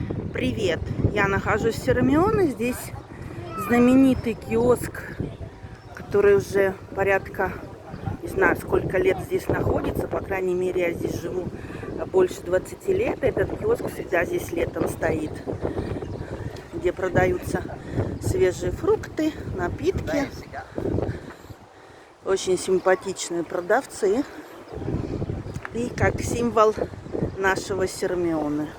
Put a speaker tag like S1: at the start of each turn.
S1: Привет! Я нахожусь в Сирмионе. Здесь знаменитый киоск, который уже порядка, не знаю, сколько лет здесь находится. По крайней мере, я здесь живу больше 20 лет. Этот киоск всегда здесь летом стоит, где продаются свежие фрукты, напитки. Очень симпатичные продавцы. И как символ нашего Сирмиона.